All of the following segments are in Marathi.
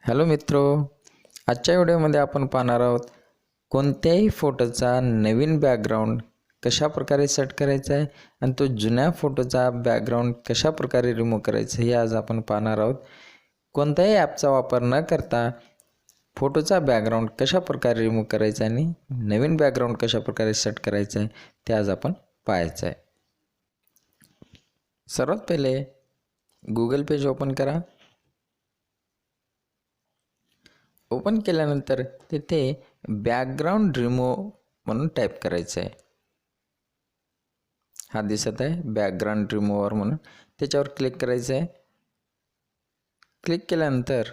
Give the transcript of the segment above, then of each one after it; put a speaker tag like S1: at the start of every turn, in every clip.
S1: हॅलो मित्रो, आजच्या व्हिडिओमध्ये आपण पाहणार आहोत कोणत्याही फोटोचा नवीन बॅकग्राऊंड कशा प्रकारे सेट करायचा आहे आणि तो जुन्या फोटोचा बॅकग्राऊंड कशा प्रकारे रिमूव्ह करायचं हे आज आपण पाहणार आहोत. कोणत्याही ॲपचा वापर न करता फोटोचा बॅकग्राऊंड कशा प्रकारे रिमूव्ह करायचा आणि नवीन बॅकग्राऊंड कशा प्रकारे सेट करायचं आहे ते आज आपण पाहायचं आहे. सर्वात पहिले गूगल पेज ओपन करा. ओपन केल्यानंतर तिथे बॅकग्राऊंड रिमूव्ह म्हणून टाईप करायचं आहे. हा दिसत आहे बॅकग्राऊंड रिमूव्हर म्हणून, त्याच्यावर क्लिक करायचं आहे. क्लिक केल्यानंतर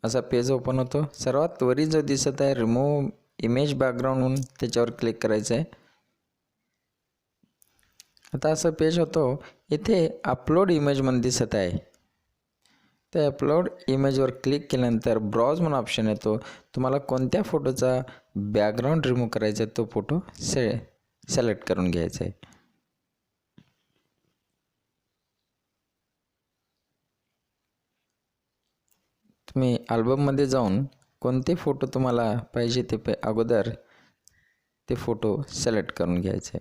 S1: असा पेज ओपन होतो. सर्वात वरी जो दिसत आहे रिमूव्ह इमेज बॅकग्राऊंड म्हणून त्याच्यावर क्लिक करायचं आहे. आता असं पेज होतो. इथे अपलोड इमेज म्हणून दिसत आहे. त्या अपलोड इमेजवर क्लिक केल्यानंतर ब्राउज म्हणून ऑप्शन येतो. तुम्हाला कोणत्या फोटोचा बॅकग्राऊंड रिमूव्ह करायचा आहे तो फोटो सिलेक्ट करून घ्यायचा आहे. तुम्ही अल्बममध्ये जाऊन कोणते फोटो तुम्हाला पाहिजे ते अगोदर ते फोटो सिलेक्ट करून घ्यायचे.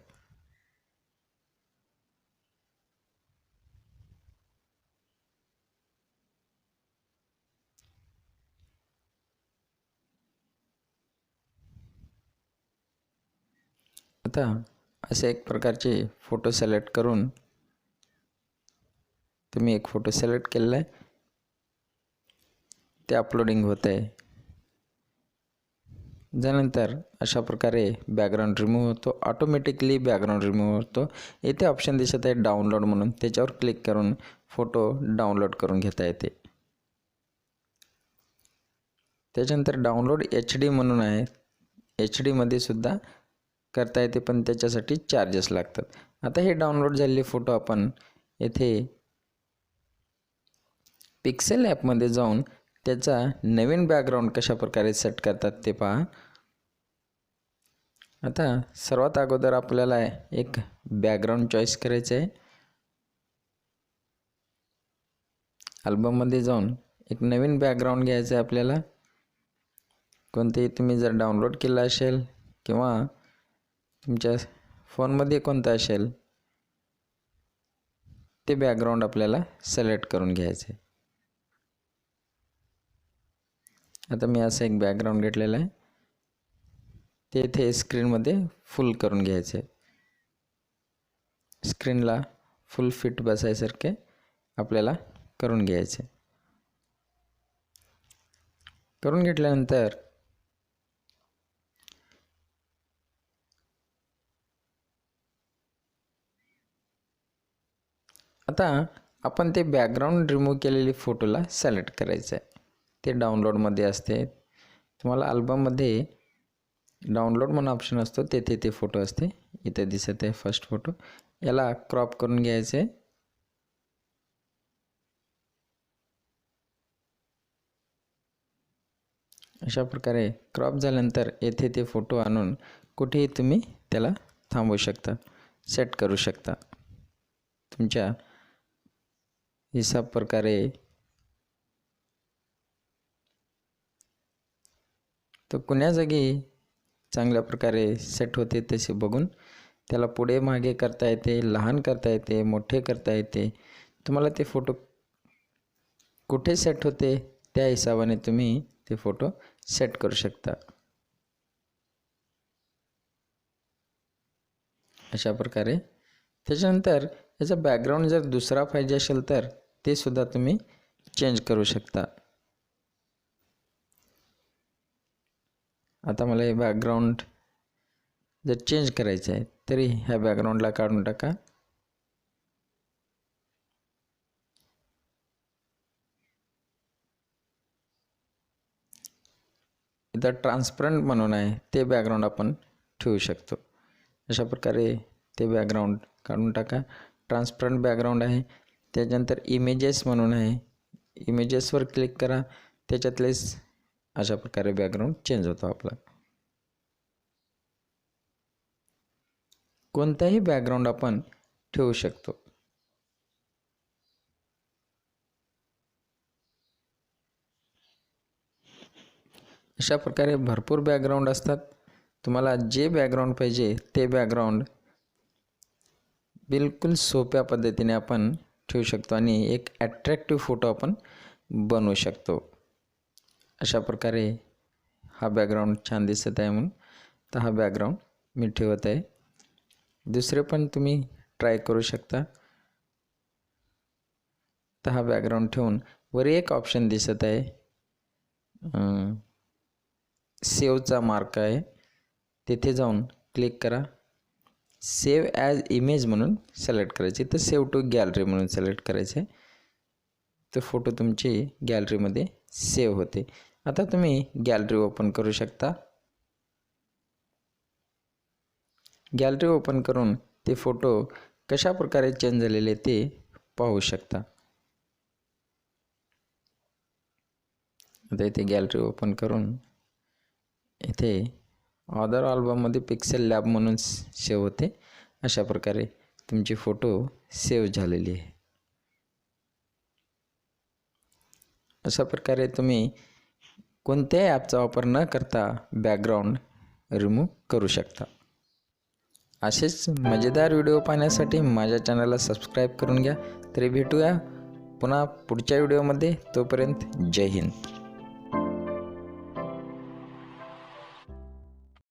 S1: आता असे एक प्रकारचे फोटो सिलेक्ट करून तुम्ही एक फोटो सिलेक्ट केलेला आहे, ते अपलोडिंग होत आहे. त्यानंतर अशा प्रकारे बॅकग्राऊंड रिमूव्ह होतो. ऑटोमॅटिकली बॅकग्राऊंड रिमूव्ह होतो. इथे ऑप्शन दिसत आहे डाउनलोड म्हणून, त्याच्यावर क्लिक करून फोटो डाउनलोड करून घेता येते. त्याच्यानंतर डाउनलोड HD म्हणून आहे, HDमध्ये सुद्धा करता येते, पण त्याच्यासाठी चार्जेस लागतात. आता हे डाउनलोड झालेले फोटो आपण येथे पिक्सेल ॲपमध्ये जाऊन त्याचा नवीन बॅकग्राऊंड कशा प्रकारे सेट करतात ते पहा. आता सर्वात अगोदर आपल्याला एक बॅकग्राऊंड चॉईस करायचं आहे. अल्बममध्ये जाऊन एक नवीन बॅकग्राऊंड घ्यायचं आहे आपल्याला. कोणतेही तुम्ही जर डाउनलोड केलं असेल किंवा तुमच्या फोनमध्ये कोणतं असेल ते बॅकग्राऊंड आपल्याला सिलेक्ट करून घ्यायचं आहे. आता मी असं एक बॅकग्राऊंड घेतलेलं आहे, ते इथे स्क्रीनमध्ये फुल करून घ्यायचे आहे. स्क्रीनला फुल फिट बसायसारखे आपल्याला करून घ्यायचे. करून घेतल्यानंतर आता आपण ते बॅकग्राऊंड रिमूव्ह केलेली फोटोला सिलेक्ट करायचं आहे. ते डाउनलोडमध्ये असते. तुम्हाला अल्बममध्ये डाउनलोड म्हणून ऑप्शन असतो, तेथे ते फोटो असते. इथे दिसत आहे फर्स्ट फोटो. याला क्रॉप करून घ्यायचं आहे. अशा प्रकारे क्रॉप झाल्यानंतर येथे ते फोटो आणून कुठेही तुम्ही त्याला थांबवू शकता, सेट करू शकता. तुमच्या हिसाब प्रकारे तो कोण्या जागी चांगल्या प्रकारे सेट होते तसे बघून त्याला पुढे मागे करता येते, लहान करता येते, मोठे करता येते. तुम्हाला ते फोटो कुठे सेट होते त्या हिशोबाने तुम्ही ते फोटो सेट करू शकता. अशा प्रकारे त्याच्यानंतर याचा बॅकग्राऊंड जर दुसरा पाहिजे असेल तर ते सुद्धा तुम्ही चेंज करू शकता. आता मला हे बॅकग्राऊंड जर चेंज करायचं आहे तरी ह्या बॅकग्राऊंडला काढून टाका. इथं ट्रान्सपरंट म्हणून आहे, ते बॅकग्राऊंड आपण ठेवू शकतो. अशा प्रकारे ते बॅकग्राऊंड काढून टाका. ट्रान्सपरंट बॅकग्राऊंड आहे. त्याच्यानंतर इमेजेस म्हणून आहे, इमेजेसवर क्लिक करा. त्याच्यातलेच अशा प्रकारे बॅकग्राऊंड चेंज होतो आपला. कोणताही बॅकग्राऊंड आपण ठेवू शकतो. अशा प्रकारे भरपूर बॅकग्राऊंड असतात. तुम्हाला जे बॅकग्राऊंड पाहिजे ते बॅकग्राऊंड बिलकुल सोप्या पद्धतीने आपण ठेवू शकतो आणि एक ॲट्रॅक्टिव्ह फोटो आपण बनवू शकतो. अशा प्रकारे हा बॅकग्राऊंड छान दिसत आहे म्हणून तर हा बॅकग्राऊंड मी ठेवत आहे. दुसरे पण तुम्ही ट्राय करू शकता. तर हा बॅकग्राऊंड ठेवून वर एक ऑप्शन दिसत आहे, सेव्हचा मार्क आहे, तिथे जाऊन क्लिक करा. सेव्ह ॲज इमेज म्हणून सिलेक्ट करायचे, तर सेव्ह टू गॅलरी म्हणून सिलेक्ट करायचे. तो फोटो तुमची गॅलरीमध्ये सेव्ह होते. आता तुम्ही गॅलरी ओपन करू शकता. गॅलरी ओपन करून ते फोटो कशा प्रकारे चेंज झालेले ते पाहू शकता. आता इथे गॅलरी ओपन करून इथे अदर अल्बममध्ये पिक्सेल लॅब म्हणून सेव्ह होते. अशा प्रकारे तुमची फोटो सेव्ह झालेली आहे. अशा प्रकारे तुम्ही कोणत्याही ॲपचा वापर न करता बॅकग्राऊंड रिमूव्ह करू शकता. असेच मजेदार व्हिडिओ पाहण्यासाठी माझ्या चॅनलला सबस्क्राईब करून घ्या. तरी भेटूया पुन्हा पुढच्या व्हिडिओमध्ये. तोपर्यंत जय हिंद.